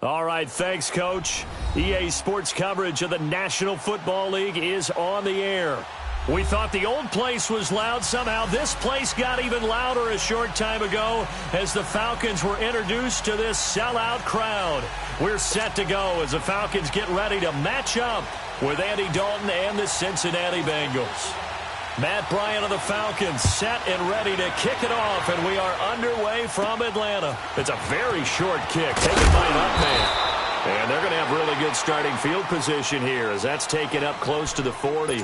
All right, thanks, Coach. EA Sports coverage of the National Football League is on the air. We thought the old place was loud. Somehow this place got even louder a short time ago as the Falcons were introduced to this sellout crowd. We're set to go as the Falcons get ready to match up with Andy Dalton and the Cincinnati Bengals. Matt Bryant of the Falcons set and ready to kick it off, and we are underway from Atlanta. It's a very short kick taken by an up man. And they're going to have really good starting field position here as that's taken up close to the 40.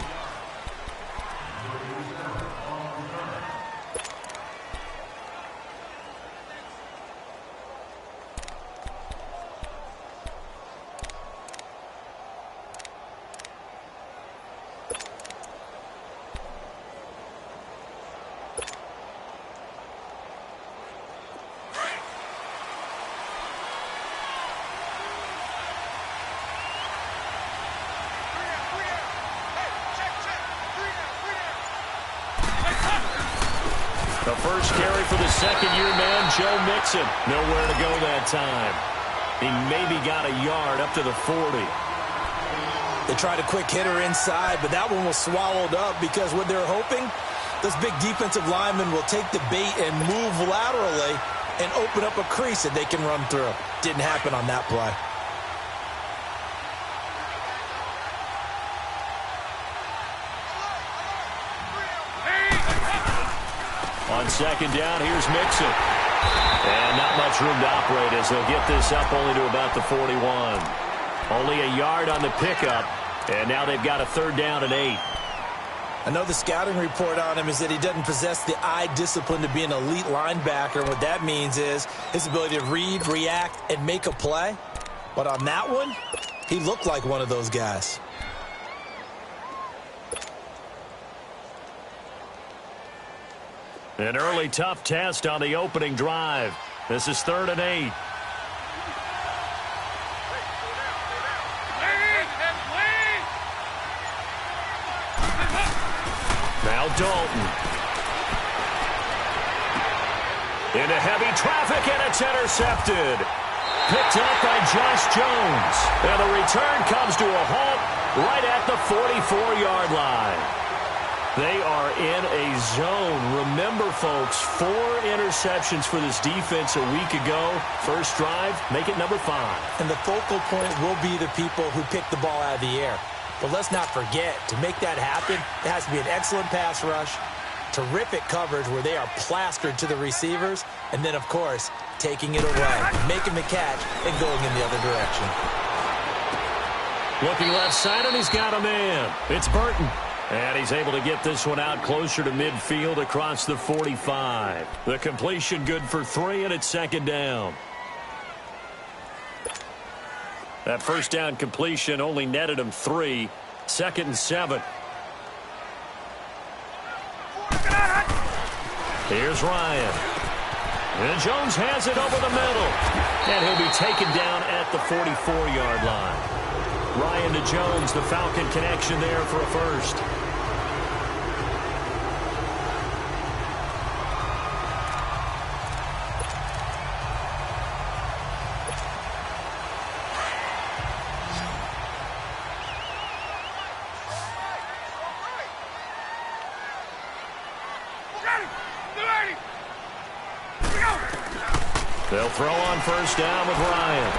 The first carry for the second-year man, Joe Mixon. Nowhere to go that time. He maybe got a yard up to the 40. They tried a quick hitter inside, but that one was swallowed up because what they're hoping, those big defensive linemen will take the bait and move laterally and open up a crease that they can run through. Didn't happen on that play. On second down, here's Mixon. And not much room to operate as they'll get this up only to about the 41. Only a yard on the pickup, and now they've got a third down and 8. I know the scouting report on him is that he doesn't possess the eye discipline to be an elite linebacker. What that means is his ability to read, react, and make a play. But on that one, he looked like one of those guys. An early tough test on the opening drive. This is 3rd and 8. Now Dalton. Into heavy traffic, and it's intercepted. Picked up by Josh Jones. And the return comes to a halt right at the 44-yard line. They are in a zone. Remember, folks, 4 interceptions for this defense a week ago. First drive, make it number 5. And the focal point will be the people who pick the ball out of the air. But let's not forget, to make that happen, it has to be an excellent pass rush, terrific coverage where they are plastered to the receivers, and then, of course, taking it away, making the catch, and going in the other direction. Looking left side, and he's got a man. It's Burton. And he's able to get this one out closer to midfield across the 45. The completion good for 3, and it's second down. That first down completion only netted him 3. 2nd and 7. Here's Ryan. And Jones has it over the middle. And he'll be taken down at the 44-yard line. Ryan to Jones, the Falcon connection there for a first. They'll throw on first down with Ryan.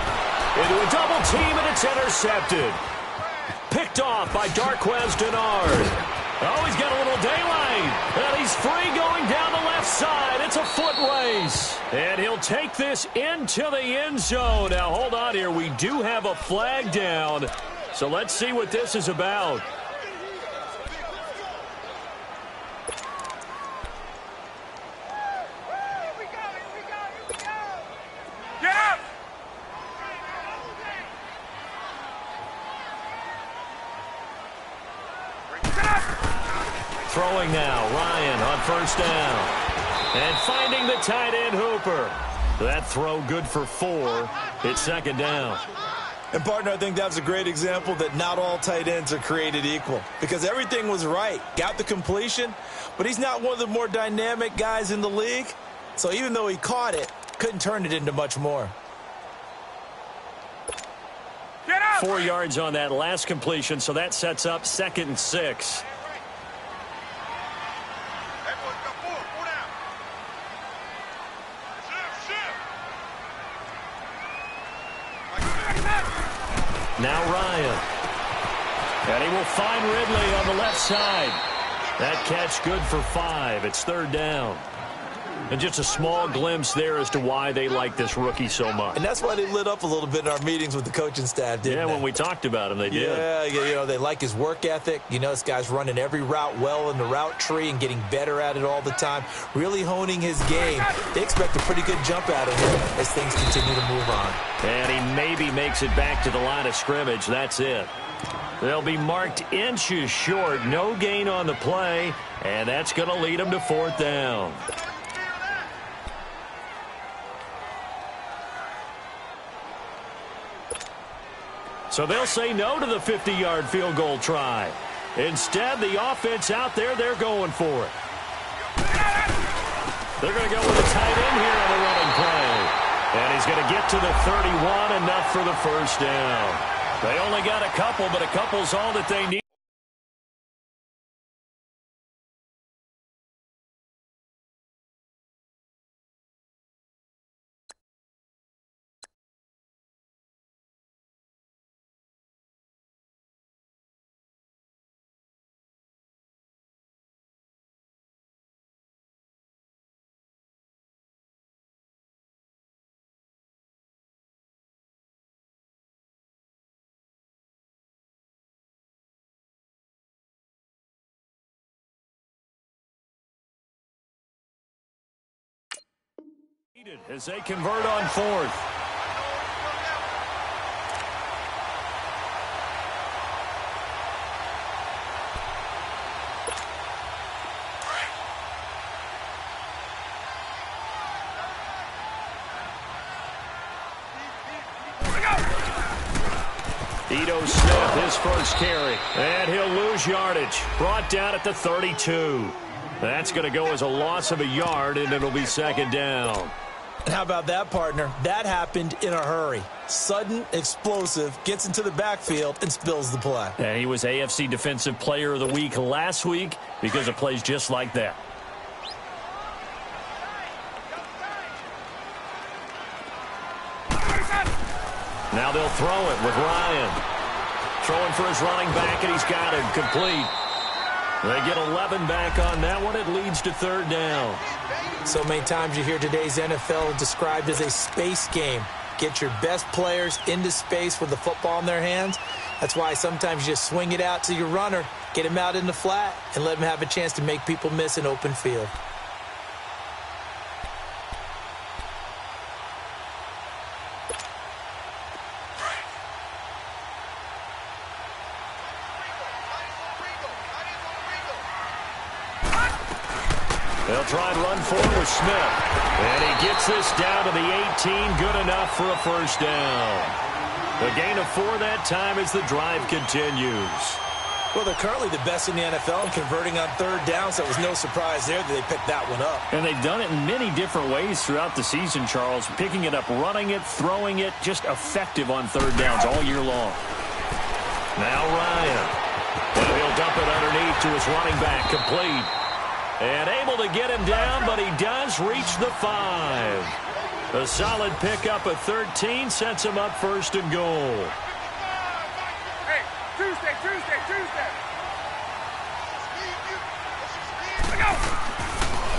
Into a double team, and it's intercepted. Picked off by Darquez Denard. Oh, he's got a little daylight. And he's free going down the left side. It's a foot race. And he'll take this into the end zone. Now, hold on here. We do have a flag down. So let's see what this is about. Throwing now, Ryan on first down. And finding the tight end Hooper. That throw good for 4. It's second down. And, partner, I think that's a great example that not all tight ends are created equal. Because everything was right. Got the completion, but he's not one of the more dynamic guys in the league. So even though he caught it, couldn't turn it into much more. 4 yards on that last completion, so that sets up 2nd and 6. Now Ryan. And he will find Ridley on the left side. That catch good for 5. It's 3rd down. And just a small glimpse there as to why they like this rookie so much. And that's why they lit up a little bit in our meetings with the coaching staff, didn't they? Yeah, when we talked about him, they did. Yeah, you know, they like his work ethic. You know, this guy's running every route well in the route tree and getting better at it all the time, really honing his game. They expect a pretty good jump out of him as things continue to move on. And he maybe makes it back to the line of scrimmage. That's it. They'll be marked inches short. No gain on the play, and that's going to lead them to 4th down. So they'll say no to the 50-yard field goal try. Instead, the offense out there, they're going for it. They're going to go with a tight end here on the running play. And he's going to get to the 31, enough for the 1st down. They only got a couple, but a couple's all that they need. As they convert on 4th. Ito Smith, his first carry. And he'll lose yardage. Brought down at the 32. That's going to go as a loss of a yard, and it'll be 2nd down. And how about that, partner? That happened in a hurry. Sudden, explosive, gets into the backfield, and spills the play. And he was AFC Defensive Player of the Week last week because of plays just like that. Now they'll throw it with Ryan. Throwing for his running back, and he's got him complete. They get 11 back on that one. It leads to 3rd down. So many times you hear today's NFL described as a space game. Get your best players into space with the football in their hands. That's why sometimes you just swing it out to your runner, get him out in the flat, and let him have a chance to make people miss an open field. They'll try and run forward with Smith. And he gets this down to the 18. Good enough for a 1st down. The gain of 4 that time as the drive continues. Well, they're currently the best in the NFL in converting on 3rd down, so it was no surprise there that they picked that one up. And they've done it in many different ways throughout the season, Charles. Picking it up, running it, throwing it, just effective on 3rd downs all year long. Now Ryan. And he'll dump it underneath to his running back, complete. And able to get him down, but he does reach the 5. A solid pickup of 13 sets him up 1st and goal. Hey, Tuesday.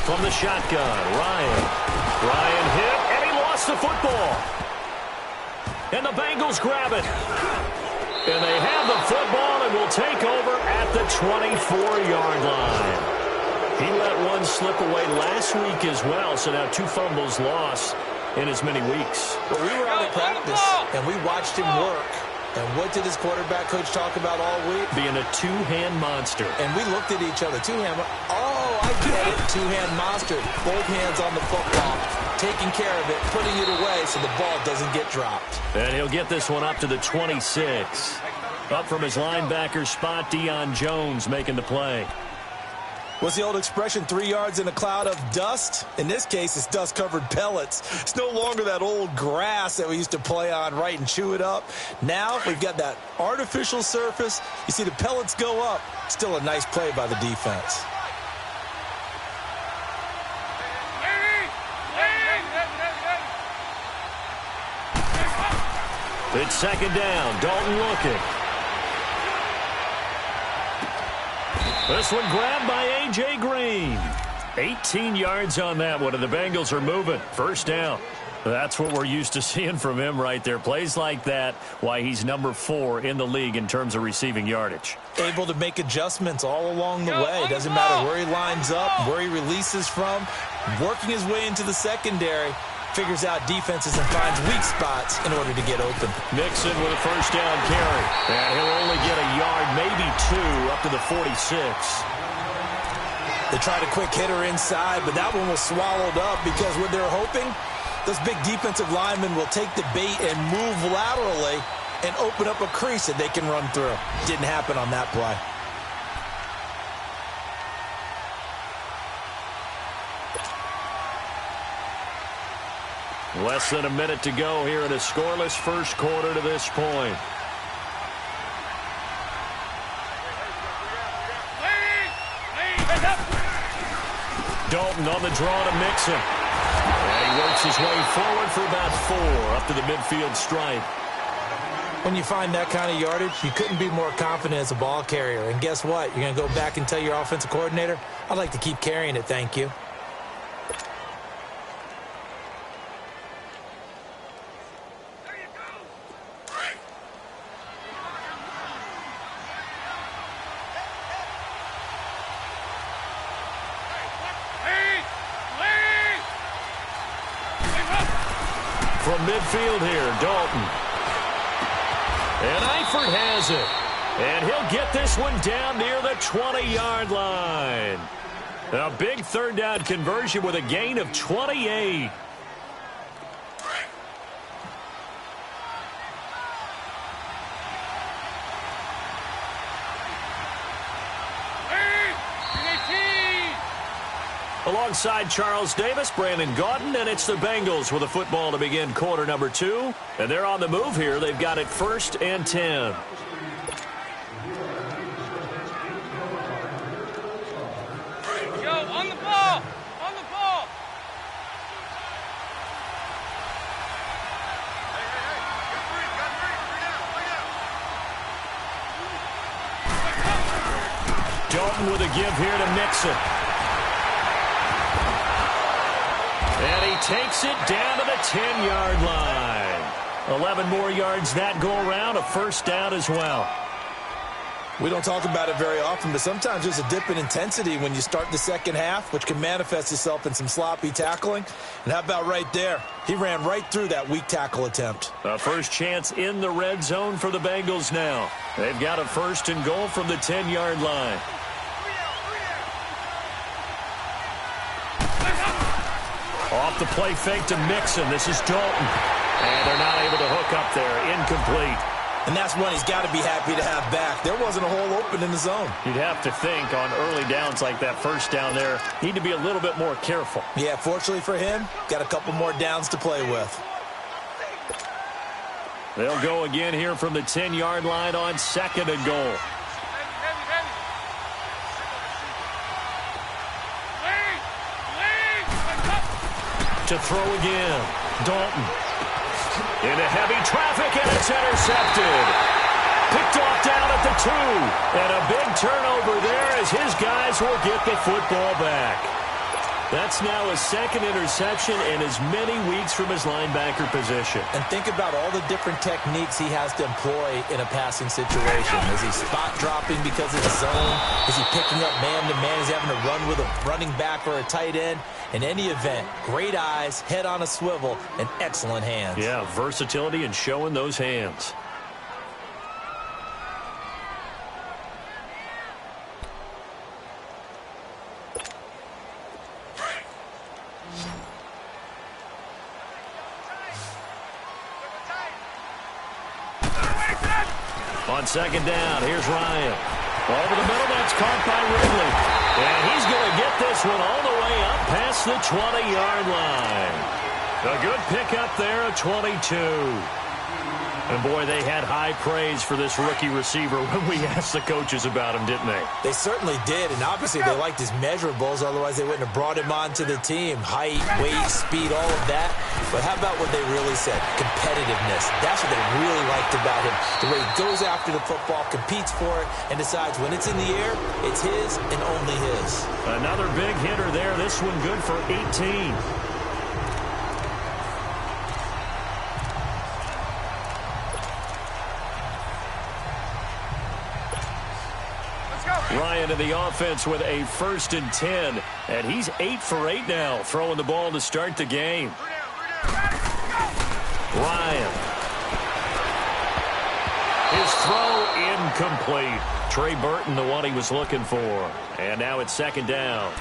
From the shotgun, Ryan hit, and he lost the football. And the Bengals grab it. And they have the football and will take over at the 24-yard line. He let one slip away last week as well, so now 2 fumbles lost in as many weeks. Well, we were out at practice, and we watched him work. And what did his quarterback coach talk about all week? Being a 2-hand monster. And we looked at each other. 2-hand. Oh, I get it. 2-hand monster. Both hands on the football. Taking care of it, putting it away so the ball doesn't get dropped. And he'll get this one up to the 26. Up from his linebacker spot, Deion Jones making the play. What's the old expression, 3 yards in a cloud of dust? In this case, it's dust-covered pellets. It's no longer that old grass that we used to play on, right, and chew it up. Now we've got that artificial surface. You see the pellets go up. Still a nice play by the defense. It's second down. Dalton looking. This one grabbed by A.J. Green. 18 yards on that one, and the Bengals are moving. First down. That's what we're used to seeing from him right there. Plays like that, why he's number 4 in the league in terms of receiving yardage. Able to make adjustments all along the way. Doesn't matter where he lines up, where he releases from. Working his way into the secondary. Figures out defenses and finds weak spots in order to get open. Mixon with a first down carry. And he'll only get a yard, maybe 2, up to the 46. They tried a quick hitter inside, but that one was swallowed up because what they're hoping, those big defensive linemen will take the bait and move laterally and open up a crease that they can run through. Didn't happen on that play. Less than a minute to go here in a scoreless first quarter to this point. Dalton on the draw to Mixon. And he works his way forward for about 4 up to the midfield stripe. When you find that kind of yardage, you couldn't be more confident as a ball carrier. And guess what? You're going to go back and tell your offensive coordinator, I'd like to keep carrying it, thank you. From midfield here, Dalton. And Eifert has it. And he'll get this one down near the 20-yard line. A big third down conversion with a gain of 28. Alongside Charles Davis, Brandon Gaudin, and it's the Bengals with a football to begin quarter number 2. And they're on the move here. They've got it 1st and 10. Yo, on the ball! On the ball! Dalton with a give here to Mixon. And he takes it down to the 10-yard line. 11 more yards that go around, a first down as well. We don't talk about it very often, but sometimes there's a dip in intensity when you start the second half, which can manifest itself in some sloppy tackling. And how about right there? He ran right through that weak tackle attempt. A first chance in the red zone for the Bengals now. They've got a 1st and goal from the 10-yard line. Off the play fake to Mixon. This is Dalton. And they're not able to hook up there. Incomplete. And that's one he's got to be happy to have back. There wasn't a hole open in the zone. You'd have to think on early downs like that first down there, need to be a little bit more careful. Yeah, fortunately for him, got a couple more downs to play with. They'll go again here from the 10-yard line on 2nd and goal. To throw again. Dalton. Into heavy traffic, and it's intercepted. Picked off down at the 2. And a big turnover there as his guys will get the football back. That's now his 2nd interception in as many weeks from his linebacker position. And think about all the different techniques he has to employ in a passing situation. Is he spot dropping because of the zone? Is he picking up man-to-man? Is he having to run with a running back or a tight end? In any event, great eyes, head on a swivel, and excellent hands. Yeah, versatility and showing those hands. On 2nd down, here's Ryan. Over the middle, that's caught by Ridley. And he's going to get this one all the way up past the 20-yard line. A good pickup there, a 22. And, boy, they had high praise for this rookie receiver when we asked the coaches about him, didn't they? They certainly did, and obviously they liked his measurables. Otherwise, they wouldn't have brought him onto the team. Height, weight, speed, all of that. But how about what they really said? Competitiveness. That's what they really liked about him. The way he goes after the football, competes for it, and decides when it's in the air, it's his and only his. Another big hitter there. This one good for 18. Ryan in the offense with a 1st and 10. And he's 8 for 8 now, throwing the ball to start the game. Ryan. His throw incomplete. Trey Burton, the one he was looking for. And now it's 2nd down.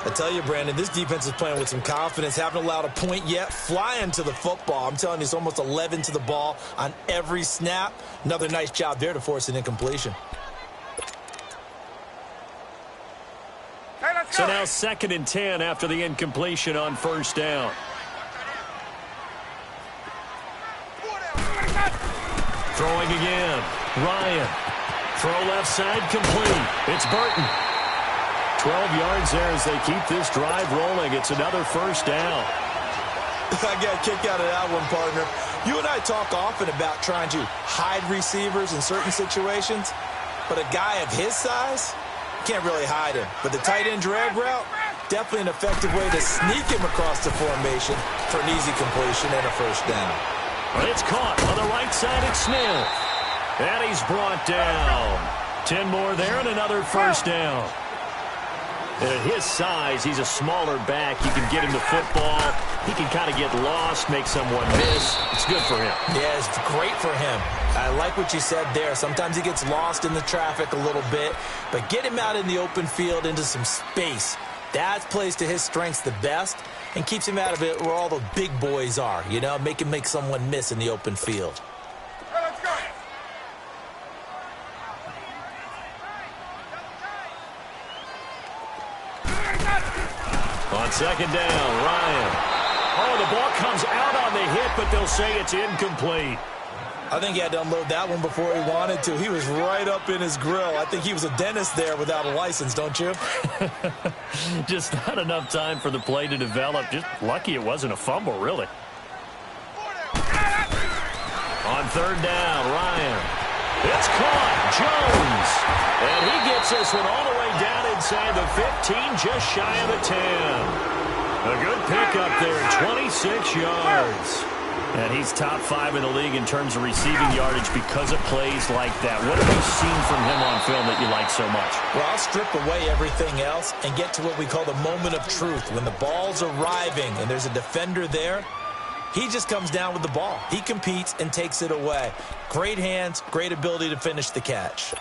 I tell you, Brandon, this defense is playing with some confidence. Haven't allowed a point yet. Flying to the football. I'm telling you, it's almost 11 to the ball on every snap. Another nice job there to force an incompletion. So now 2nd and 10 after the incompletion on 1st down. Throwing again. Ryan. Throw left side complete. It's Burton. 12 yards there as they keep this drive rolling. It's another 1st down. I got a kick out of that one, partner. You and I talk often about trying to hide receivers in certain situations, but a guy of his size can't really hide him. But the tight end drag route, definitely an effective way to sneak him across the formation for an easy completion and a 1st down. It's caught on the right side. It's Smith. And he's brought down. 10 more there and another 1st down. And at his size, he's a smaller back. You can get him the football. He can kind of get lost, make someone miss. It's good for him. Yeah, it's great for him. I like what you said there. Sometimes he gets lost in the traffic a little bit, but get him out in the open field into some space. That plays to his strengths the best and keeps him out of it where all the big boys are, you know, make him make someone miss in the open field. Let's go. On 2nd down, Ryan. Oh, the ball comes out on the hit, but they'll say it's incomplete. I think he had to unload that one before he wanted to. He was right up in his grill. I think he was a dentist there without a license, don't you? Just not enough time for the play to develop. Just lucky it wasn't a fumble, really. On 3rd down, Ryan. It's caught. Jones. And he gets this one all the way down inside the 15, just shy of the 10. A good pickup there, 26 yards. And he's top 5 in the league in terms of receiving yardage because of plays like that. What have you seen from him on film that you like so much? Well, I'll strip away everything else and get to what we call the moment of truth. When the ball's arriving and there's a defender there, he just comes down with the ball. He competes and takes it away. Great hands, great ability to finish the catch.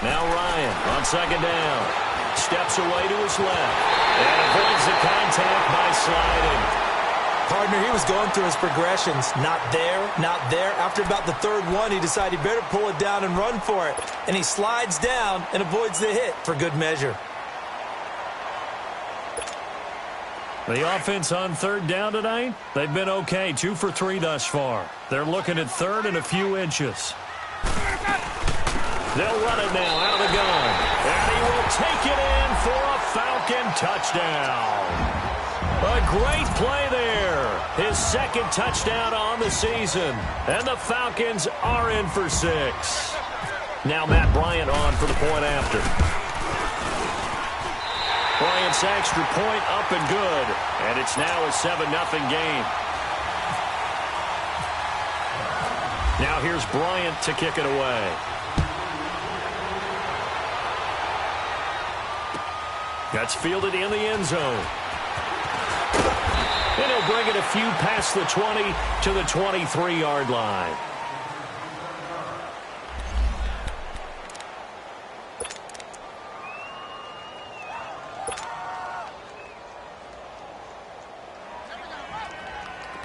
Now Ryan on 2nd down. Steps away to his left. And avoids the contact by sliding. Partner, he was going through his progressions. Not there, not there. After about the 3rd one, he decided he better pull it down and run for it. And he slides down and avoids the hit for good measure. The offense on 3rd down tonight, they've been okay. 2 for 3 thus far. They're looking at 3rd and a few inches. They'll run it now out of the gun. And he will take it in for a Falcon touchdown. A great play there. His 2nd touchdown on the season. And the Falcons are in for 6. Now Matt Bryant on for the point after. Bryant's extra point up and good. And it's now a 7-0 game. Now here's Bryant to kick it away. That's fielded in the end zone. And he'll bring it a few past the 20 to the 23-yard line.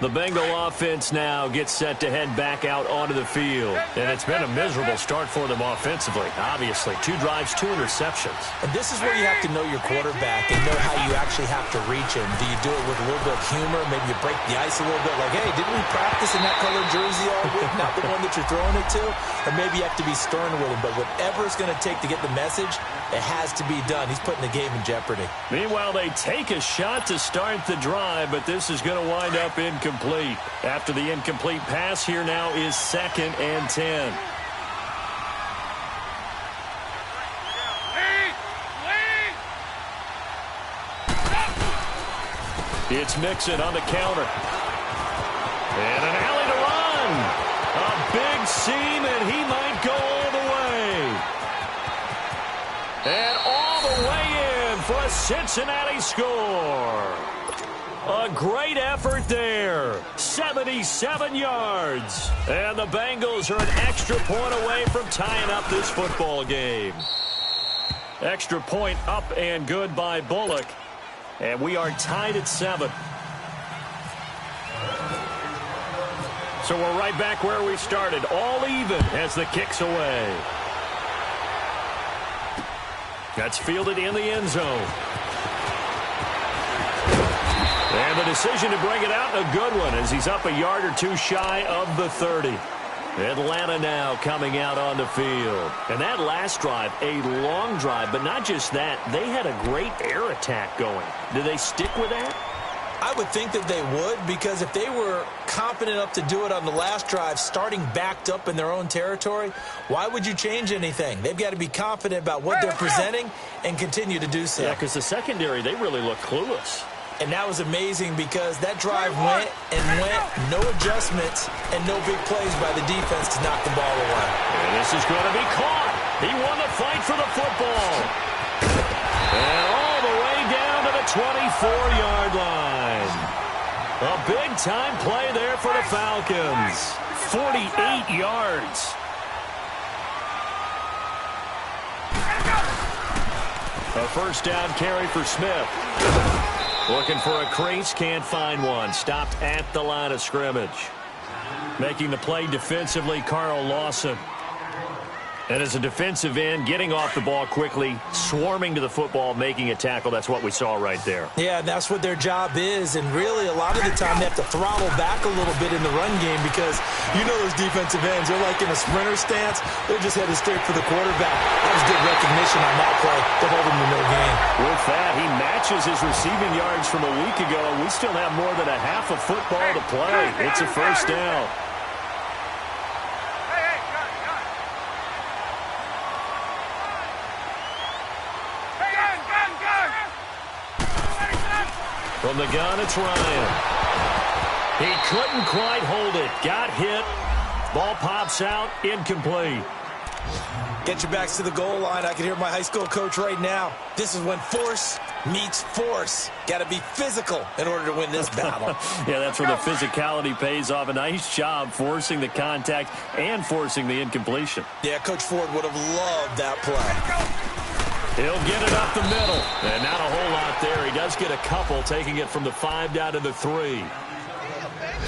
The Bengal offense now gets set to head back out onto the field. And it's been a miserable start for them offensively, obviously. 2 drives, 2 interceptions. And this is where you have to know your quarterback and know how you actually have to reach him. Do you do it with a little bit of humor? Maybe you break the ice a little bit, like, hey, didn't we practice in that colored jersey all week? Not the one that you're throwing it to? Or maybe you have to be stern with him. But whatever it's going to take to get the message, it has to be done. He's putting the game in jeopardy. Meanwhile, they take a shot to start the drive, but this is going to wind up incomplete. After the incomplete pass, here now is 2nd and 10. It's Mixon on the counter. And an alley to run. A big seam, and he might go all the way. And all the way in for a Cincinnati score. A great effort there. 77 yards. And the Bengals are an extra point away from tying up this football game. Extra point up and good by Bullock. And we are tied at 7. So we're right back where we started. All even as the kick's away. That's fielded in the end zone. And the decision to bring it out, a good one, as he's up a yard or 2 shy of the 30. Atlanta now coming out on the field. And that last drive, a long drive, but not just that. They had a great air attack going. Do they stick with that? I would think that they would, because if they were confident enough to do it on the last drive, starting backed up in their own territory, why would you change anything? They've got to be confident about what they're presenting and continue to do so. Yeah, because the secondary, they really look clueless. And that was amazing because that drive went and went, no adjustments, and no big plays by the defense to knock the ball away. And this is going to be caught. He won the fight for the football. And all the way down to the 24-yard line. A big-time play there for the Falcons. 48 yards. A first down carry for Smith. Looking for a crease, can't find one. Stopped at the line of scrimmage. Making the play defensively, Carl Lawson. And as a defensive end, getting off the ball quickly, swarming to the football, making a tackle. That's what we saw right there. Yeah, and that's what their job is. And really, a lot of the time, they have to throttle back a little bit in the run game because you know those defensive ends, they're like in a sprinter stance. They're just headed straight for the quarterback. That was good recognition on that play to hold him to no gain. With that, he matches his receiving yards from a week ago. We still have more than a half a football to play. It's a first down. From the gun, it's Ryan. He couldn't quite hold it. Got hit. Ball pops out. Incomplete. Get your backs to the goal line. I can hear my high school coach right now. This is when force meets force. Got to be physical in order to win this battle. Yeah, that's where the physicality pays off. A nice job forcing the contact and forcing the incompletion. Yeah, Coach Ford would have loved that play. He'll get it up the middle. And not a whole lot there. He does get a couple, taking it from the 5 down to the 3.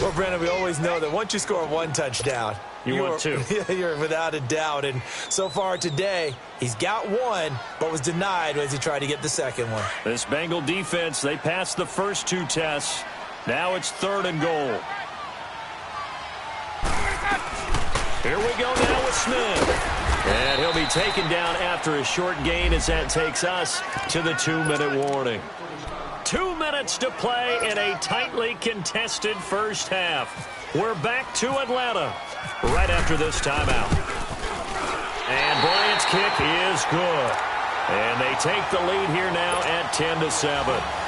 Well, Brandon, we always know that once you score 1 touchdown, you want 2. You're without a doubt. And so far today, he's got 1, but was denied as he tried to get the second one. This Bengal defense, they passed the first 2 tests. Now it's 3rd and goal. Here we go now with Smith. And he'll be taken down after a short gain as that takes us to the 2-minute warning. 2 minutes to play in a tightly contested first half. We're back to Atlanta right after this timeout. And Bryant's kick is good. And they take the lead here now at 10-7.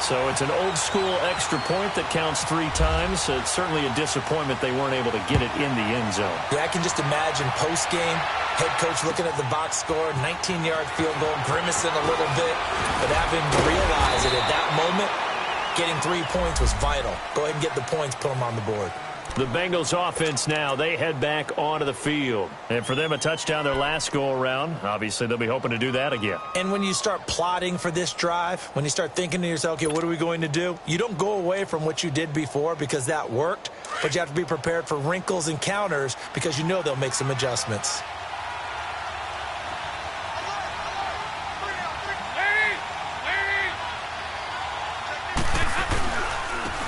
So it's an old-school extra point that counts 3 times. So it's certainly a disappointment they weren't able to get it in the end zone. Yeah, I can just imagine post-game, head coach looking at the box score, 19-yard field goal, grimacing a little bit, but having to realize that at that moment, getting 3 points was vital. Go ahead and get the points, put them on the board. The Bengals offense now, they head back onto the field. And for them, a touchdown their last go-around. Obviously, they'll be hoping to do that again. And when you start plotting for this drive, when you start thinking to yourself, okay, what are we going to do? You don't go away from what you did before because that worked, but you have to be prepared for wrinkles and counters because you know they'll make some adjustments.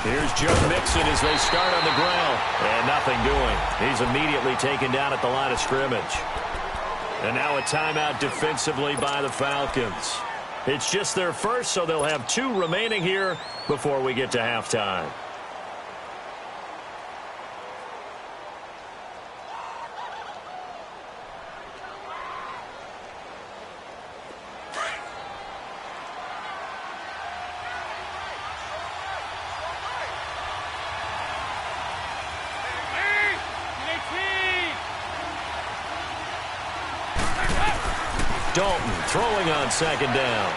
Here's Joe Mixon as they start on the ground. And nothing doing. He's immediately taken down at the line of scrimmage. And now a timeout defensively by the Falcons. It's just their first, so they'll have 2 remaining here before we get to halftime. Dalton throwing on second down.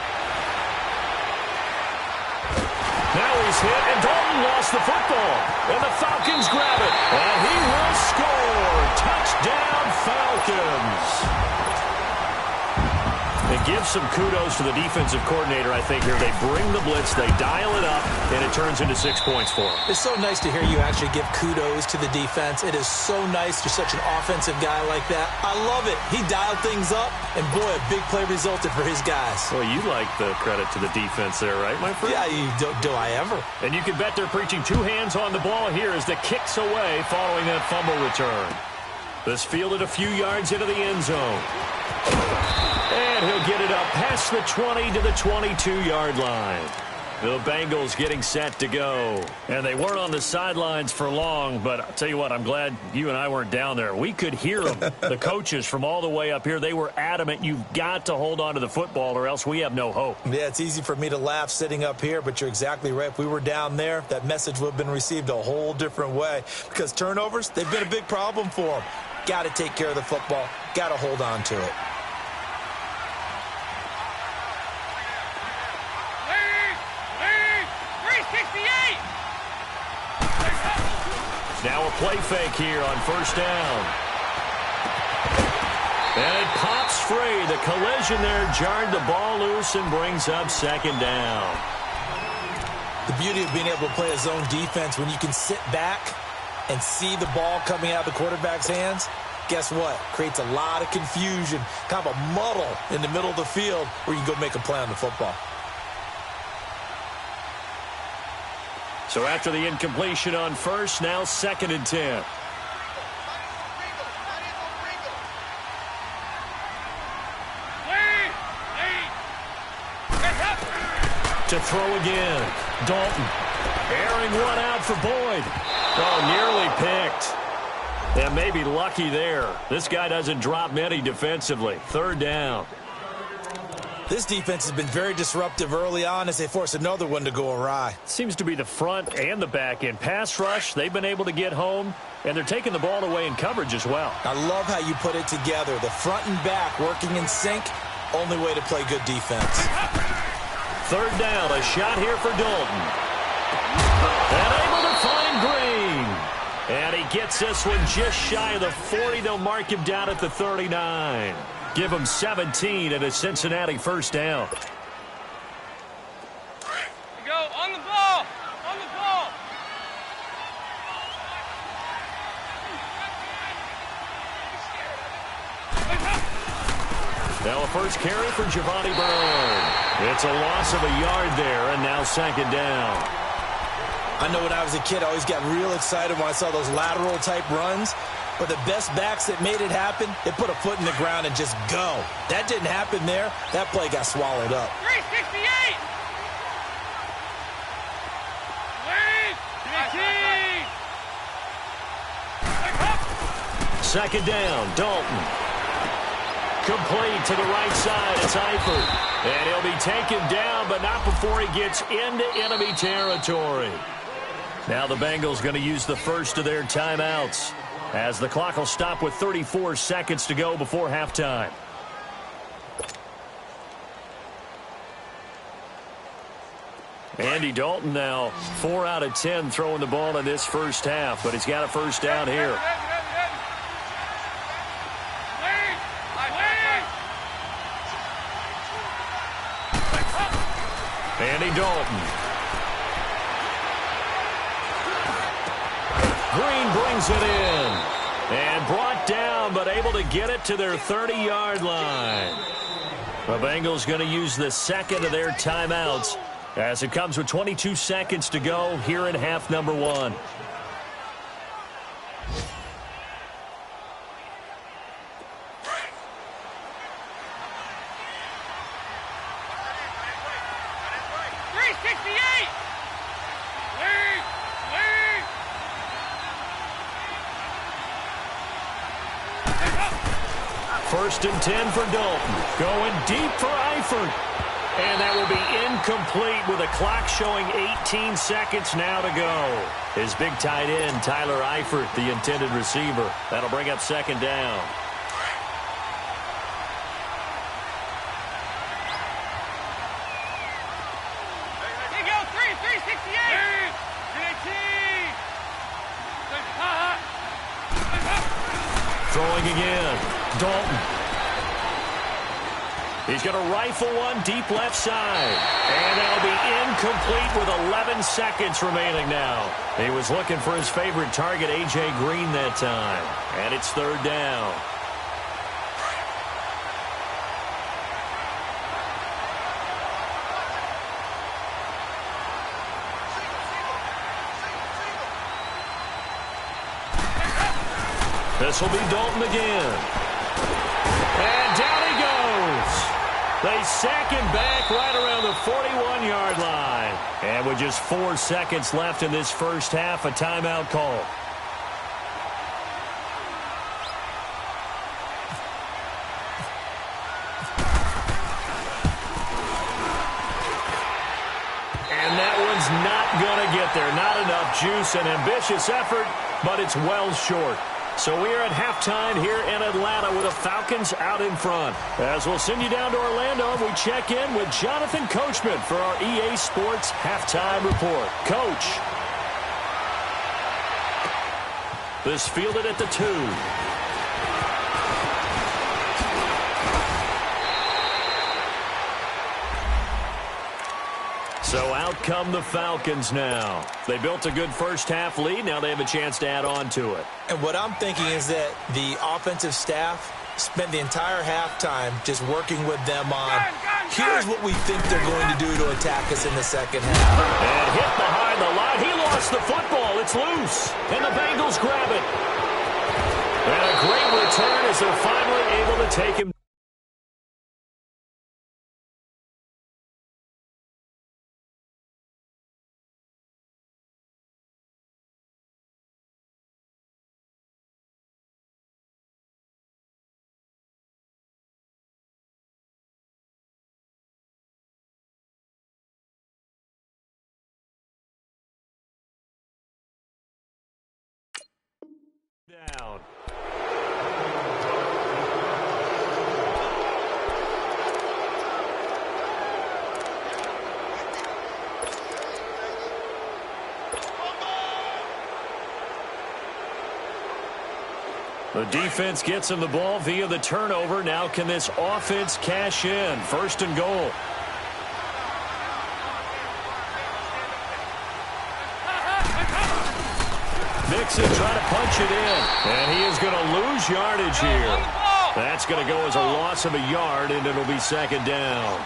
Now he's hit, and Dalton lost the football. And the Falcons grab it. And he will score. Touchdown, Falcons. It gives some kudos to the defensive coordinator, I think, here. They bring the blitz, they dial it up, and it turns into 6 points for them. It's so nice to hear you actually give kudos to the defense. It is so nice. You're such an offensive guy like that. I love it. He dialed things up, and boy, a big play resulted for his guys. Well, you like the credit to the defense there, right, my friend? Yeah, do I ever. And you can bet they're preaching 2 hands on the ball here as the kick's away following that fumble return. This fielded a few yards into the end zone. And he'll get it up past the 20 to the 22-yard line. The Bengals getting set to go. And they weren't on the sidelines for long, but I'll tell you what, I'm glad you and I weren't down there. We could hear them. The coaches from all the way up here, they were adamant, you've got to hold on to the football or else we have no hope. Yeah, it's easy for me to laugh sitting up here, but you're exactly right. If we were down there, that message would have been received a whole different way. Because turnovers, they've been a big problem for them. Got to take care of the football. Got to hold on to it. Now a play fake here on first down. And it pops free. The collision there jarred the ball loose and brings up second down. The beauty of being able to play a zone defense when you can sit back and see the ball coming out of the quarterback's hands, guess what? Creates a lot of confusion, kind of a muddle in the middle of the field where you can go make a play on the football. So after the incompletion on first, now 2nd and 10. To throw again. Dalton. Airing one out for Boyd. Oh, nearly picked. And maybe lucky there. This guy doesn't drop many defensively. 3rd down. This defense has been very disruptive early on as they force another one to go awry. Seems to be the front and the back end. Pass rush, they've been able to get home, and they're taking the ball away in coverage as well. I love how you put it together. The front and back working in sync, only way to play good defense. 3rd down, a shot here for Dalton. And able to find Green. And he gets this one just shy of the 40. They'll mark him down at the 39. Give him 17 and a Cincinnati 1st down. Go on the ball. On the ball. Now a first carry for Giovanni Bernard. It's a loss of a yard there, and now 2nd down. I know when I was a kid, I always got real excited when I saw those lateral-type runs. But the best backs that made it happen, they put a foot in the ground and just go. That didn't happen there. That play got swallowed up. 368. Second down, Dalton. Complete to the right side. It's Eifert. And he'll be taken down, but not before he gets into enemy territory. Now the Bengals going to use the first of their timeouts, as the clock will stop with 34 seconds to go before halftime. Andy Dalton now 4 out of 10 throwing the ball in this first half, but he's got a first down here. Andy Dalton. Green brings it in. And brought down, but able to get it to their 30-yard line. The Bengals going to use the second of their timeouts as it comes with 22 seconds to go here in half number 1. First and 10 for Dalton. Going deep for Eifert. And that will be incomplete with a clock showing 18 seconds now to go. His big tight end, Tyler Eifert, the intended receiver. That'll bring up second down. Here you go, 368. Throwing again. Dalton. He's going to rifle one deep left side. And that'll be incomplete with 11 seconds remaining now. He was looking for his favorite target, A.J. Green, that time. And it's third down. This will be Dalton again. And down he goes. They sack him back right around the 41-yard line. And with just 4 seconds left in this first half, a timeout call. And that one's not going to get there. Not enough juice. An ambitious effort, but it's well short. So we are at halftime here in Atlanta with the Falcons out in front. As we'll send you down to Orlando, we check in with Jonathan Coachman for our EA Sports Halftime Report. Coach. This fielded at the 2. So out come the Falcons now. They built a good first-half lead. Now they have a chance to add on to it. And what I'm thinking is that the offensive staff spent the entire halftime just working with them on, here's what we think they're going to do to attack us in the second half. And hit behind the line. He lost the football. It's loose. And the Bengals grab it. And a great return as they're finally able to take him. Down. The defense gets him the ball via the turnover. Now can this offense cash in? First and goal. Mixon trying to punch it in. And he is going to lose yardage here. That's going to go as a loss of a yard, and it'll be second down.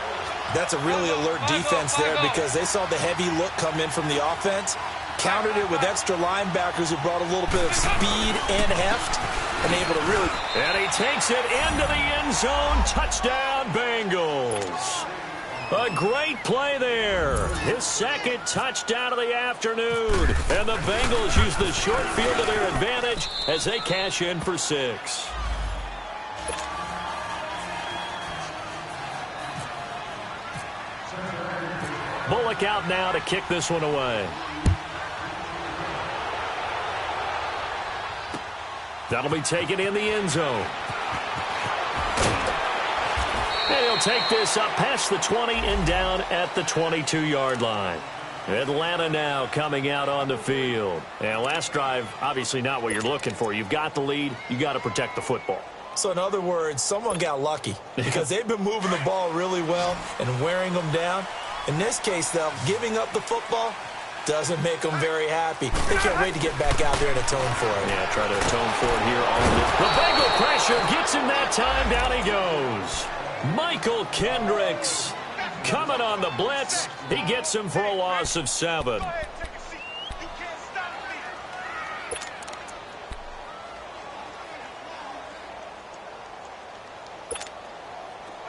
That's a really alert defense there because they saw the heavy look come in from the offense, countered it with extra linebackers who brought a little bit of speed and heft, and able to really... And he takes it into the end zone. Touchdown, Bengals. A great play there. His second touchdown of the afternoon. And the Bengals use the short field to their advantage as they cash in for 6. Bullock out now to kick this one away. That'll be taken in the end zone. And he'll take this up past the 20 and down at the 22-yard line. Atlanta now coming out on the field. And last drive, obviously not what you're looking for. You've got the lead. You got to protect the football. So in other words, someone got lucky because they've been moving the ball really well and wearing them down. In this case, though, giving up the football doesn't make them very happy. They can't wait to get back out there and atone for it. Yeah, try to atone for it here on this. The Bengal pressure gets him that time. Down he goes. Michael Kendricks coming on the blitz. He gets him for a loss of 7.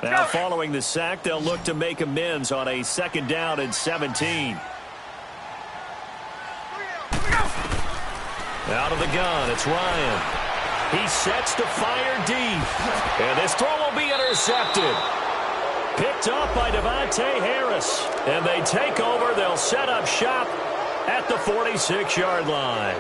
Now following the sack, they'll look to make amends on a 2nd down and 17. Out of the gun, it's Ryan. He sets to fire deep. And this throw will be intercepted. Picked up by Devontae Harris. And they take over. They'll set up shop at the 46-yard line.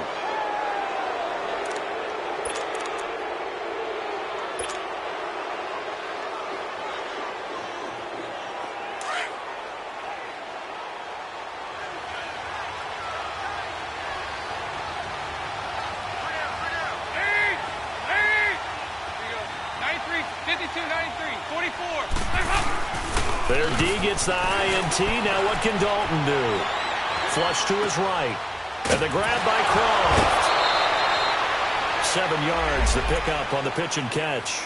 Their D gets the INT. Now what can Dalton do? Flush to his right. And the grab by Croft. 7 yards, the pickup on the pitch and catch.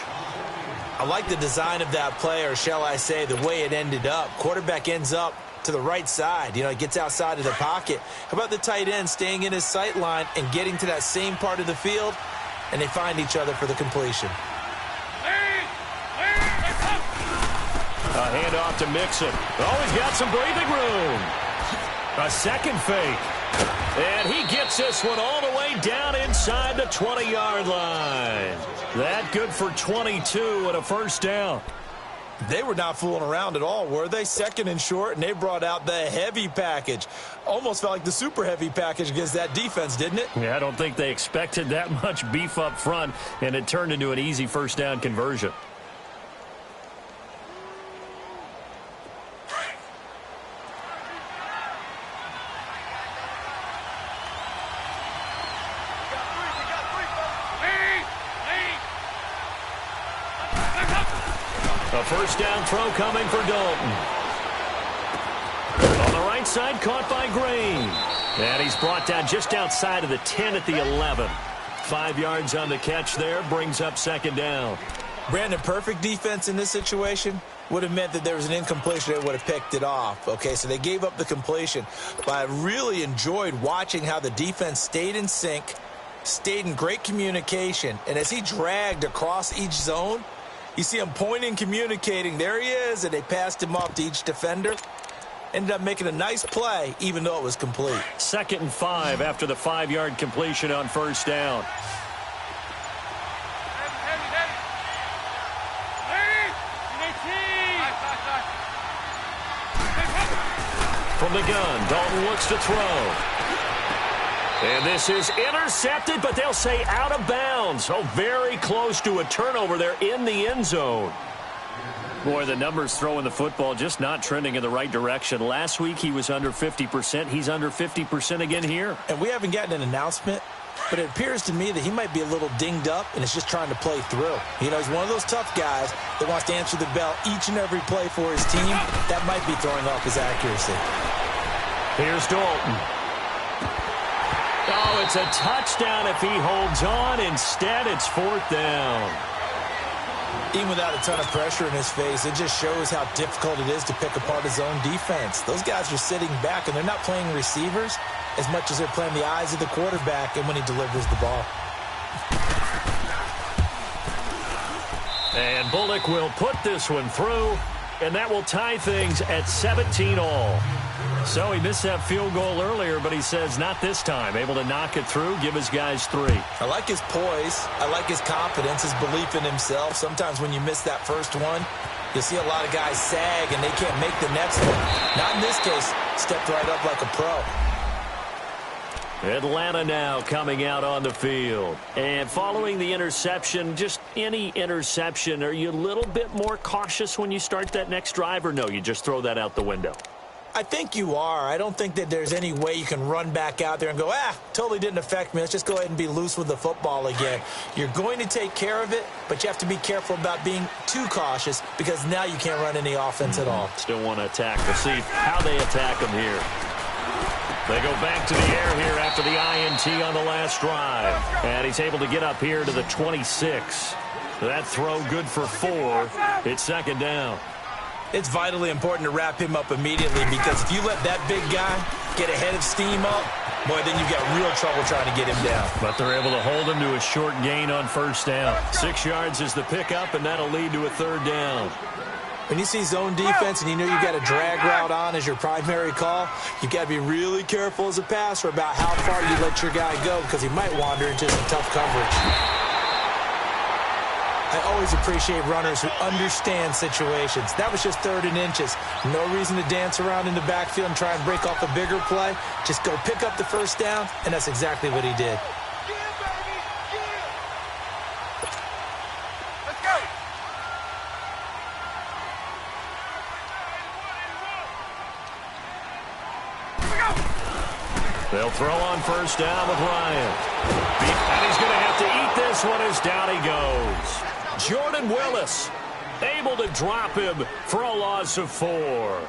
I like the design of that play, or shall I say the way it ended up. Quarterback ends up to the right side. You know, he gets outside of the pocket. How about the tight end staying in his sight line and getting to that same part of the field, and they find each other for the completion. A handoff to Mixon. Oh, he's got some breathing room. A second fake. And he gets this one all the way down inside the 20-yard line. That good for 22 and a first down. They were not fooling around at all, were they? 2nd and short, and they brought out the heavy package. Almost felt like the super heavy package against that defense, didn't it? Yeah, I don't think they expected that much beef up front, and it turned into an easy first down conversion. A first down throw coming for Dalton. On the right side, caught by Green. And he's brought down just outside of the 10 at the 11. 5 yards on the catch there, brings up 2nd down. Brandon, perfect defense in this situation would have meant that there was an incompletion. They would have picked it off. Okay, so they gave up the completion. But I really enjoyed watching how the defense stayed in sync, stayed in great communication. And as he dragged across each zone, you see him pointing, communicating. There he is, and they passed him off to each defender. Ended up making a nice play, even though it was complete. 2nd and 5 after the 5-yard completion on first down. From the gun, Dalton looks to throw. And this is intercepted, but they'll say out of bounds. Oh, very close to a turnover there in the end zone. Boy, the numbers throwing the football just not trending in the right direction. Last week he was under 50%. He's under 50% again here. And we haven't gotten an announcement, but it appears to me that he might be a little dinged up and is just trying to play through. You know, he's one of those tough guys that wants to answer the bell each and every play for his team. That might be throwing off his accuracy. Here's Dalton. Oh, it's a touchdown if he holds on. Instead, it's 4th down. Even without a ton of pressure in his face, it just shows how difficult it is to pick apart his own defense. Those guys are sitting back, and they're not playing receivers as much as they're playing the eyes of the quarterback and when he delivers the ball. And Bullock will put this one through, and that will tie things at 17 all. So he missed that field goal earlier, but he says not this time. Able to knock it through, give his guys 3. I like his poise. I like his confidence, his belief in himself. Sometimes when you miss that first one, you'll see a lot of guys sag and they can't make the next one. Not in this case. Stepped right up like a pro. Atlanta now coming out on the field. And following the interception, just any interception, are you a little bit more cautious when you start that next drive, or no, you just throw that out the window? I think you are. I don't think that there's any way you can run back out there and go, totally didn't affect me. Let's just go ahead and be loose with the football again. You're going to take care of it, but you have to be careful about being too cautious because now you can't run any offense at all. Still want to attack. We'll see how they attack them here. They go back to the air here after the INT on the last drive. And he's able to get up here to the 26. That throw good for 4. It's second down. It's vitally important to wrap him up immediately because if you let that big guy get ahead of steam up, boy, then you've got real trouble trying to get him down. But they're able to hold him to a short gain on first down. 6 yards is the pickup, and that'll lead to a third down. When you see zone defense and you know you've got a drag route on as your primary call, you've got to be really careful as a passer about how far you let your guy go because he might wander into some tough coverage. I always appreciate runners who understand situations. That was just 3rd and inches. No reason to dance around in the backfield and try and break off a bigger play. Just go pick up the first down, and that's exactly what he did. Let's go. They'll throw on first down with Ryan. And he's going to have to eat this one as down he goes. Jordan Willis able to drop him for a loss of 4.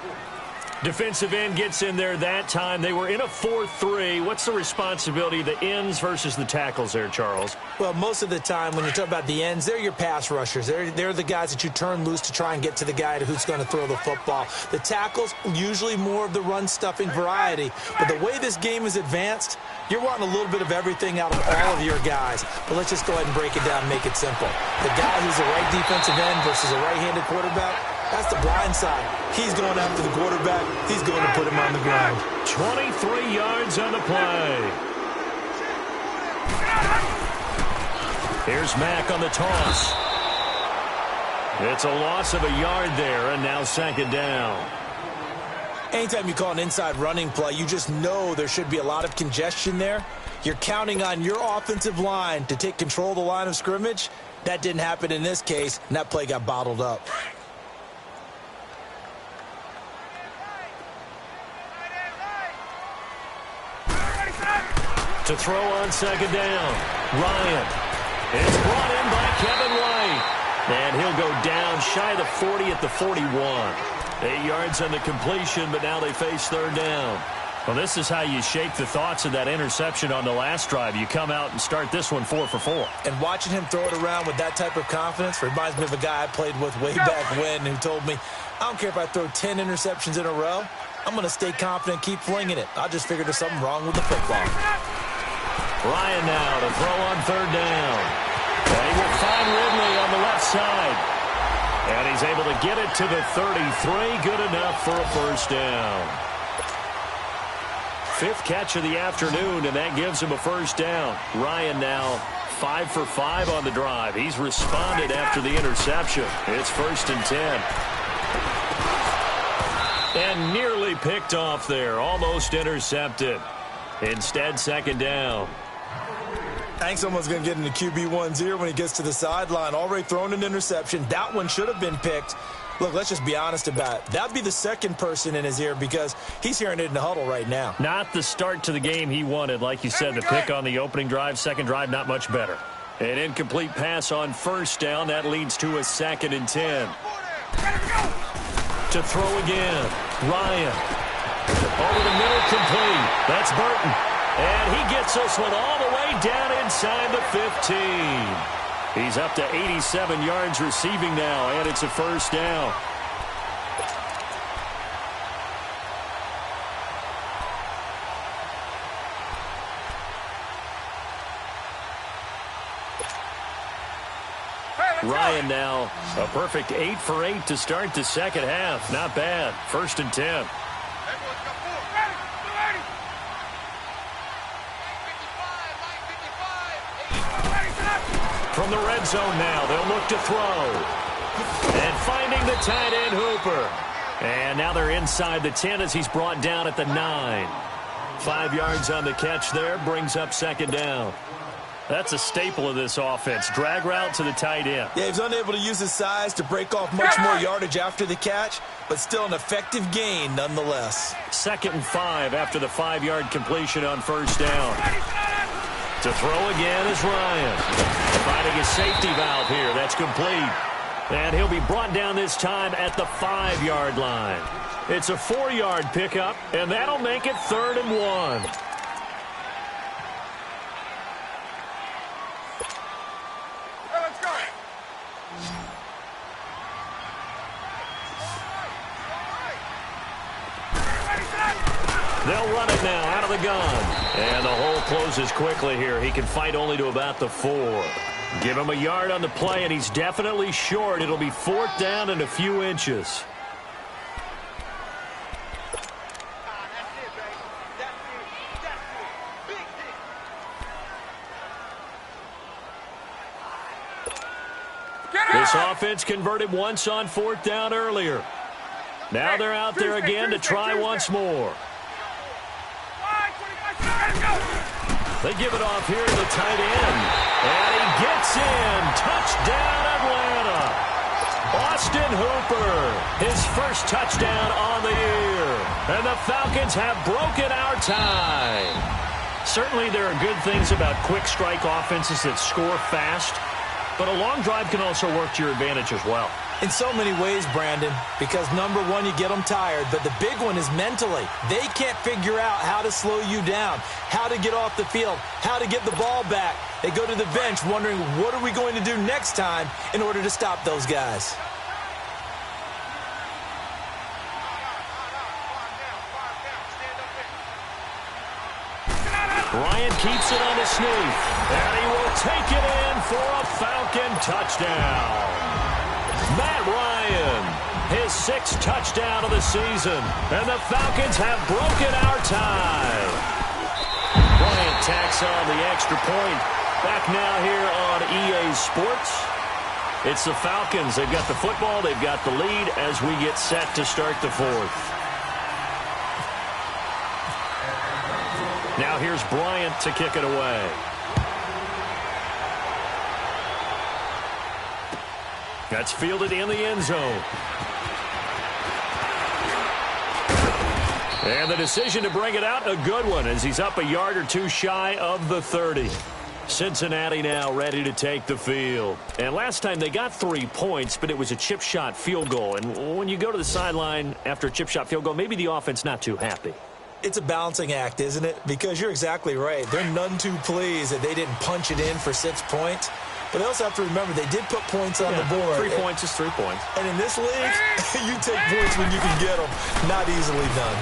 Defensive end gets in there that time. They were in a 4-3. What's the responsibility of the ends versus the tackles there, Charles? Well, most of the time when you talk about the ends, they're your pass rushers. They're the guys that you turn loose to try and get to the guy who's going to throw the football. The tackles, usually more of the run-stuffing variety. But the way this game is advanced, you're wanting a little bit of everything out of all of your guys. But let's just go ahead and break it down and make it simple. The guy who's a right defensive end versus a right-handed quarterback, that's the blind side. He's going after the quarterback. He's going to put him on the ground. 23 yards on the play. Here's Mack on the toss. It's a loss of a yard there, and now second down. Anytime you call an inside running play, you just know there should be a lot of congestion there. You're counting on your offensive line to take control of the line of scrimmage. That didn't happen in this case, and that play got bottled up. To throw on second down, Ryan. It's brought in by Kevin White. And he'll go down shy of the 40 at the 41. 8 yards on the completion, but now they face third down. Well, this is how you shape the thoughts of that interception on the last drive. You come out and start this one 4 for 4. And watching him throw it around with that type of confidence reminds me of a guy I played with way back when who told me, I don't care if I throw 10 interceptions in a row. I'm going to stay confident and keep flinging it. I just figured there's something wrong with the football. Ryan now to throw on third down. And he will find Ridley on the left side. And he's able to get it to the 33. Good enough for a first down. 5th catch of the afternoon, and that gives him a first down. Ryan now 5 for 5 on the drive. He's responded after the interception. It's 1st and 10. And nearly picked off there. Almost intercepted. Instead, 2nd down. I think someone's going to get into QB1's ear when he gets to the sideline. Already thrown an interception. That one should have been picked. Look, let's just be honest about it. That'd be the second person in his ear because he's hearing it in the huddle right now. Not the start to the game he wanted. Like you said, the pick on the opening drive, second drive, not much better. An incomplete pass on first down. That leads to a 2nd and 10. To throw again. Ryan. Over the middle, complete. That's Burton. And he gets this one all the way down inside the 15. He's up to 87 yards receiving now, and it's a first down. Ryan now a perfect 8 for 8 to start the second half. Not bad. 1st and 10. From the red zone now, they'll look to throw. And finding the tight end, Hooper. And now they're inside the 10 as he's brought down at the 9. 5 yards on the catch there, brings up second down. That's a staple of this offense. Drag route to the tight end. Yeah, he's unable to use his size to break off much more yardage after the catch, but still an effective gain nonetheless. 2nd and 5 after the 5-yard completion on first down. To throw again is Ryan. Finding a safety valve here. That's complete. And he'll be brought down this time at the 5-yard line. It's a 4-yard pickup, and that'll make it 3rd and 1. They'll run it now out of the gun. And the hole closes quickly here. He can fight only to about the 4. Give him a yard on the play, and he's definitely short. It'll be 4th down and a few inches. This offense converted once on 4th down earlier. Now they're out there again to try once more. They give it off here to the tight end. And he gets in. Touchdown, Atlanta. Austin Hooper, his first touchdown on the year. And the Falcons have broken our tie. Certainly there are good things about quick strike offenses that score fast. But a long drive can also work to your advantage as well. In so many ways, Brandon, because number one, you get them tired, but the big one is mentally. They can't figure out how to slow you down, how to get off the field, how to get the ball back. They go to the bench wondering, what are we going to do next time in order to stop those guys? Bryant keeps it on the sneak, and he will take it in for a Falcon touchdown. Matt Ryan, his 6th touchdown of the season, and the Falcons have broken our tie. Bryant tacks on the extra point. Back now here on EA Sports. It's the Falcons. They've got the football. They've got the lead as we get set to start the 4th. Now here's Bryant to kick it away. That's fielded in the end zone. And the decision to bring it out, a good one, as he's up a yard or two shy of the 30. Cincinnati now ready to take the field. And last time they got 3 points, but it was a chip shot field goal. And when you go to the sideline after a chip shot field goal, maybe the offense not too happy. It's a balancing act, isn't it? Because you're exactly right. They're none too pleased that they didn't punch it in for 6 points. But they also have to remember they did put points on the board. 3 points is 3 points. And in this league, you take points when you can get them. Not easily done.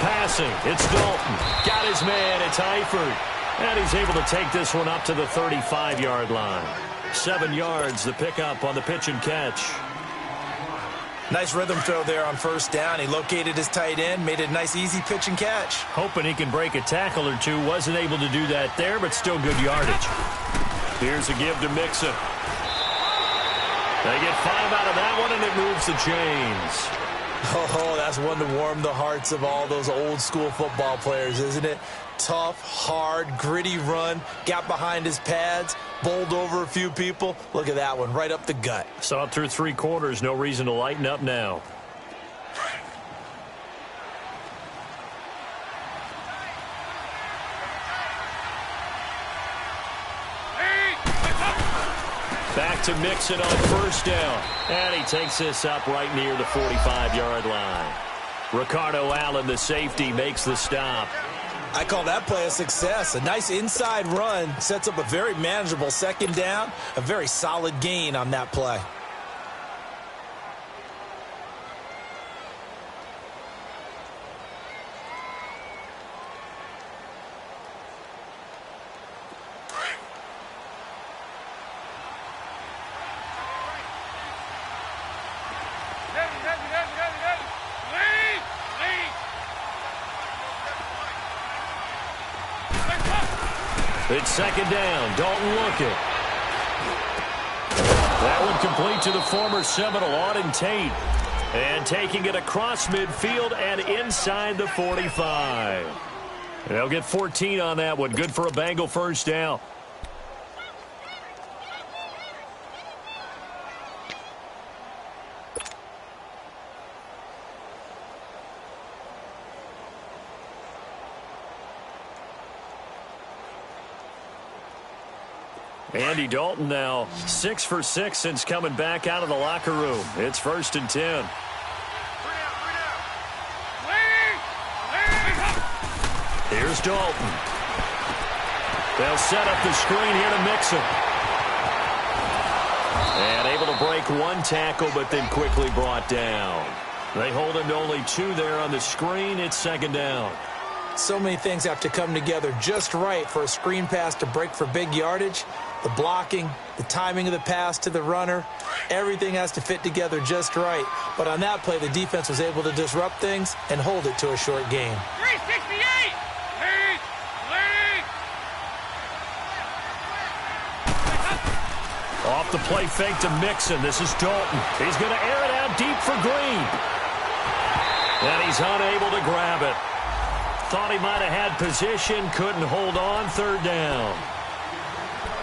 Passing. It's Dalton. Got his man. It's Eifert. And he's able to take this one up to the 35-yard line. 7 yards, the pickup on the pitch and catch. Nice rhythm throw there on first down. He located his tight end, made it a nice, easy pitch and catch. Hoping he can break a tackle or two. Wasn't able to do that there, but still good yardage. Here's a give to Mixon. They get 5 out of that one, and it moves the chains. Oh, that's one to warm the hearts of all those old-school football players, isn't it? Tough, hard, gritty run, got behind his pads, bowled over a few people. Look at that one, right up the gut. Saw it through 3 quarters, no reason to lighten up now. Back to Mixon on first down. And he takes this up right near the 45-yard line. Ricardo Allen, the safety, makes the stop. I call that play a success. A nice inside run sets up a very manageable second down. A very solid gain on that play. It's second down. Dalton looking. That one complete to the former Seminole, Auden Tate. And taking it across midfield and inside the 45. They'll get 14 on that one. Good for a Bengal first down. Andy Dalton now 6 for 6 since coming back out of the locker room. It's 1st and 10. Here's Dalton. They'll set up the screen here to Mixon. And able to break one tackle, but then quickly brought down. They hold him to only 2 there on the screen. It's 2nd down. So many things have to come together just right for a screen pass to break for big yardage. The blocking, the timing of the pass to the runner, everything has to fit together just right. But on that play, the defense was able to disrupt things and hold it to a short game. 368! Off the play fake to Mixon. This is Dalton. He's going to air it out deep for Green. And he's unable to grab it. Thought he might have had position, couldn't hold on. 3rd down.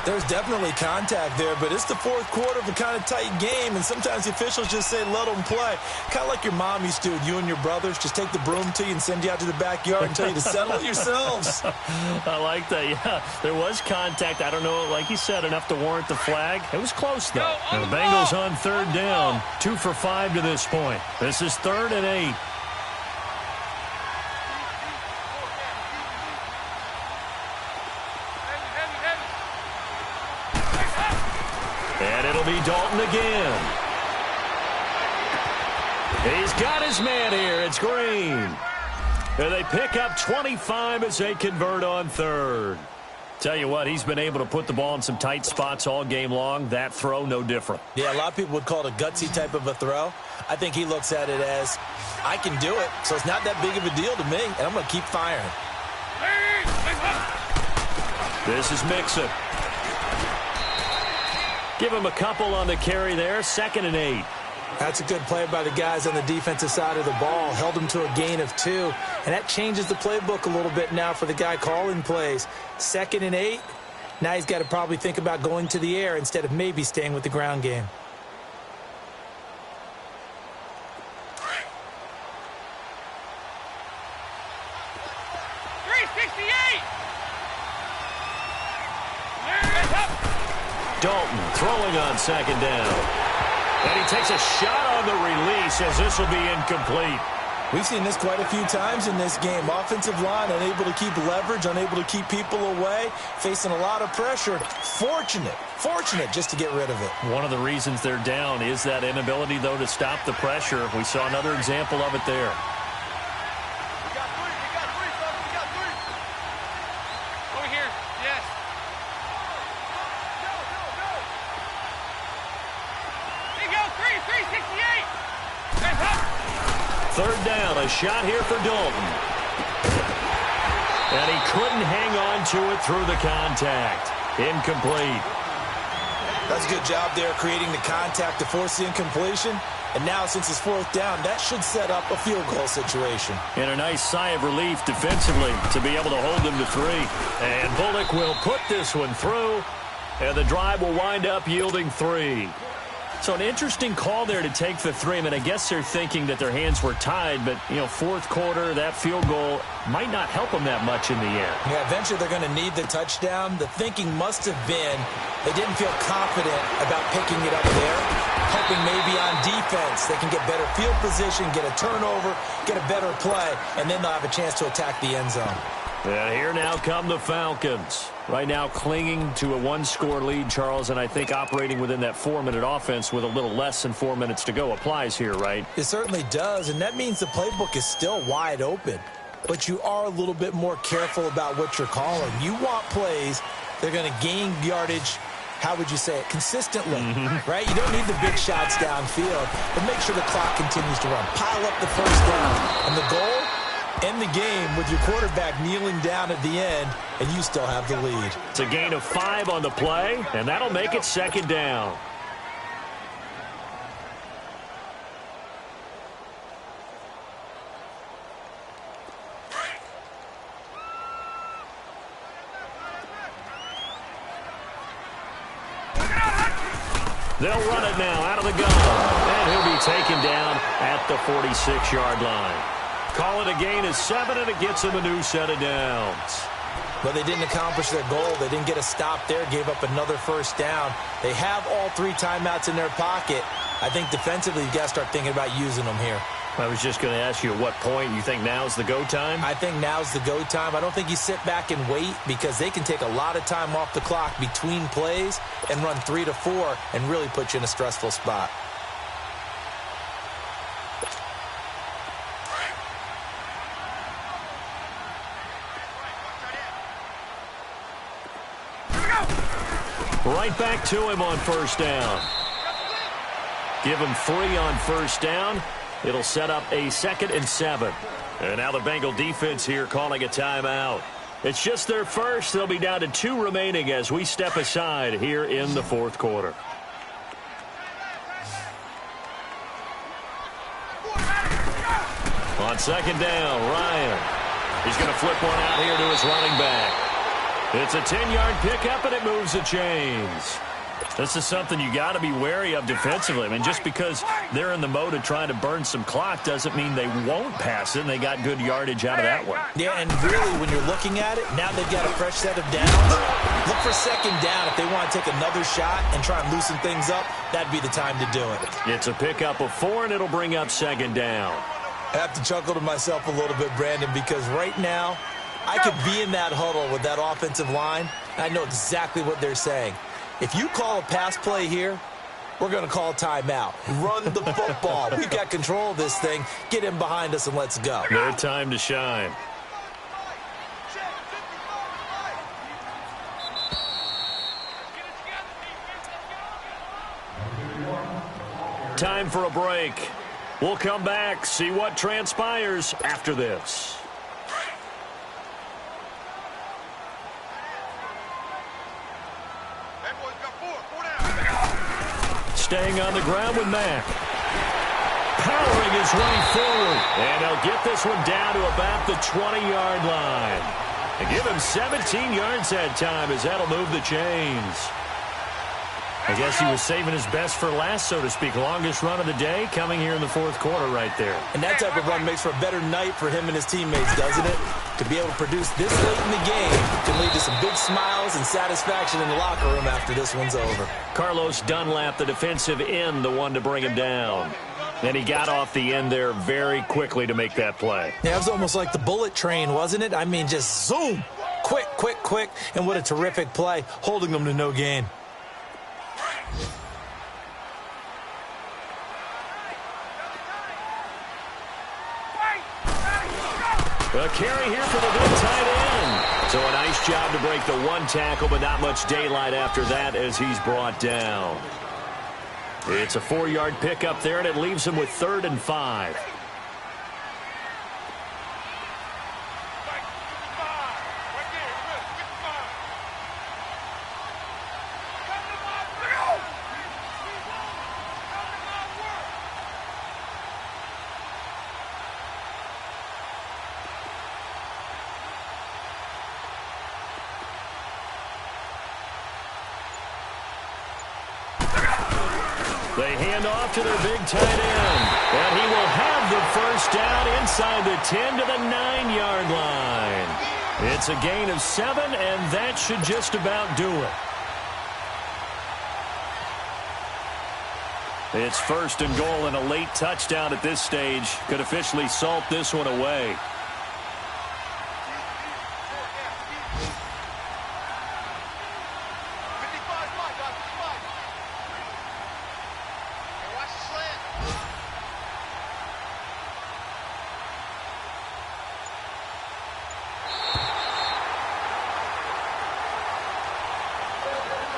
There's definitely contact there, but it's the 4th quarter of a kind of tight game, and sometimes the officials just say, let them play. Kind of like your mom used to with you and your brothers. Just take the broom to you and send you out to the backyard and tell you to settle it yourselves. I like that. Yeah, there was contact. I don't know, like you said, enough to warrant the flag. It was close, though. And the Bengals on 3rd down. 2 for 5 to this point. This is 3rd and 8. And it'll be Dalton again. He's got his man here. It's Green. And they pick up 25 as they convert on 3rd. Tell you what, he's been able to put the ball in some tight spots all game long. That throw, no different. Yeah, a lot of people would call it a gutsy type of a throw. I think he looks at it as, I can do it, so it's not that big of a deal to me, and I'm going to keep firing. This is Mixon. Give him a couple on the carry there. 2nd and 8. That's a good play by the guys on the defensive side of the ball. Held him to a gain of 2. And that changes the playbook a little bit now for the guy calling plays. 2nd and 8. Now he's got to probably think about going to the air instead of maybe staying with the ground game. Dalton throwing on 2nd down. And he takes a shot on the release as this will be incomplete. We've seen this quite a few times in this game. Offensive line unable to keep leverage, unable to keep people away, facing a lot of pressure. Fortunate just to get rid of it. One of the reasons they're down is that inability, though, to stop the pressure. We saw another example of it there. Third down, a shot here for Dalton. And he couldn't hang on to it through the contact. Incomplete. That's a good job there creating the contact to force the incompletion. And now, since it's 4th down, that should set up a field goal situation. And a nice sigh of relief defensively to be able to hold them to 3. And Bullock will put this one through. And the drive will wind up yielding 3. So an interesting call there to take the 3. I mean, I guess they're thinking that their hands were tied, but, 4th quarter, that field goal might not help them that much in the air. Yeah, eventually they're going to need the touchdown. The thinking must have been they didn't feel confident about picking it up there, hoping maybe on defense they can get better field position, get a turnover, get a better play, and then they'll have a chance to attack the end zone. And here now come the Falcons. Right now clinging to a 1-score lead, Charles, and I think operating within that 4-minute offense with a little less than 4 minutes to go applies here, right? It certainly does, and that means the playbook is still wide open. But you are a little bit more careful about what you're calling. You want plays that are going to gain yardage, how would you say it, consistently, right? You don't need the big shots downfield, but make sure the clock continues to run. Pile up the first down, and the goal? End the game with your quarterback kneeling down at the end, and you still have the lead. It's a gain of 5 on the play, and that'll make it 2nd down. They'll run it now out of the gun, and he'll be taken down at the 46-yard line. Call it a gain of 7, and it gets him a new set of downs. But they didn't accomplish their goal. They didn't get a stop there, gave up another first down. They have all 3 timeouts in their pocket. I think defensively you've got to start thinking about using them here. I was just going to ask you at what point you think now's the go time? I think now's the go time. I don't think you sit back and wait because they can take a lot of time off the clock between plays and run 3 to 4 and really put you in a stressful spot. Right back to him on first down. Give him 3 on first down. It'll set up a 2nd and 7. And now the Bengal defense here calling a timeout. It's just their first. They'll be down to 2 remaining as we step aside here in the 4th quarter. On 2nd down, Ryan. He's going to flip one out here to his running back. It's a 10-yard pickup, and it moves the chains. This is something you got to be wary of defensively. I mean, just because they're in the mode of trying to burn some clock doesn't mean they won't pass it, and they got good yardage out of that one. Yeah, and really, when you're looking at it, now they've got a fresh set of downs. Look for 2nd down. If they want to take another shot and try and loosen things up, that'd be the time to do it. It's a pickup of 4, and it'll bring up 2nd down. I have to chuckle to myself a little bit, Brandon, because right now, I could be in that huddle with that offensive line, and I know exactly what they're saying. If you call a pass play here, we're going to call a timeout. Run the football. We've got control of this thing. Get him behind us and let's go. Their time to shine. Time for a break. We'll come back, see what transpires after this. Staying on the ground with Mack. Powering his way forward. And they'll get this one down to about the 20-yard line. And give him 17 yards that time as that'll move the chains. I guess he was saving his best for last, so to speak. Longest run of the day coming here in the 4th quarter right there. And that type of run makes for a better night for him and his teammates, doesn't it? To be able to produce this late in the game can lead to some big smiles and satisfaction in the locker room after this one's over. Carlos Dunlap, the defensive end, the one to bring him down. And he got off the end there very quickly to make that play. Yeah, it was almost like the bullet train, wasn't it? I mean, just zoom. Quick, quick, quick. And what a terrific play, holding them to no gain. A carry here for the big tight end. So a nice job to break the 1 tackle, but not much daylight after that as he's brought down. It's a 4-yard pickup there, and it leaves him with 3rd and 5. They hand off to their big tight end. And he will have the first down inside the 10 to the 9-yard line. It's a gain of 7, and that should just about do it. It's 1st and goal, and a late touchdown at this stage could officially salt this one away.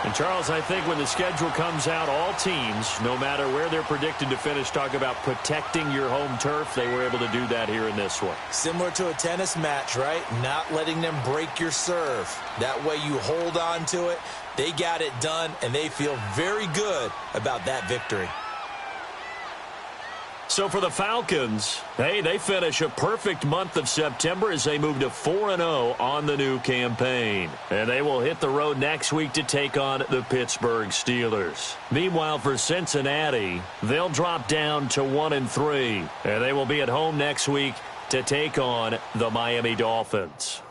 And Charles, I think when the schedule comes out, all teams, no matter where they're predicted to finish, talk about protecting your home turf. They were able to do that here in this one. Similar to a tennis match, right? Not letting them break your serve. That way you hold on to it. They got it done, and they feel very good about that victory. So for the Falcons, hey, they finish a perfect month of September as they move to 4-0 on the new campaign. And they will hit the road next week to take on the Pittsburgh Steelers. Meanwhile, for Cincinnati, they'll drop down to 1-3. And they will be at home next week to take on the Miami Dolphins.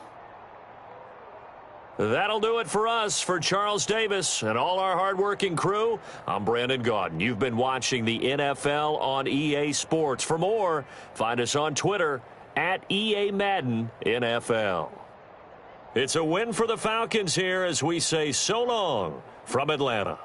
That'll do it for us. For Charles Davis and all our hardworking crew, I'm Brandon Gaudin. You've been watching the NFL on EA Sports. For more, find us on Twitter at EA Madden NFL. It's a win for the Falcons here as we say so long from Atlanta.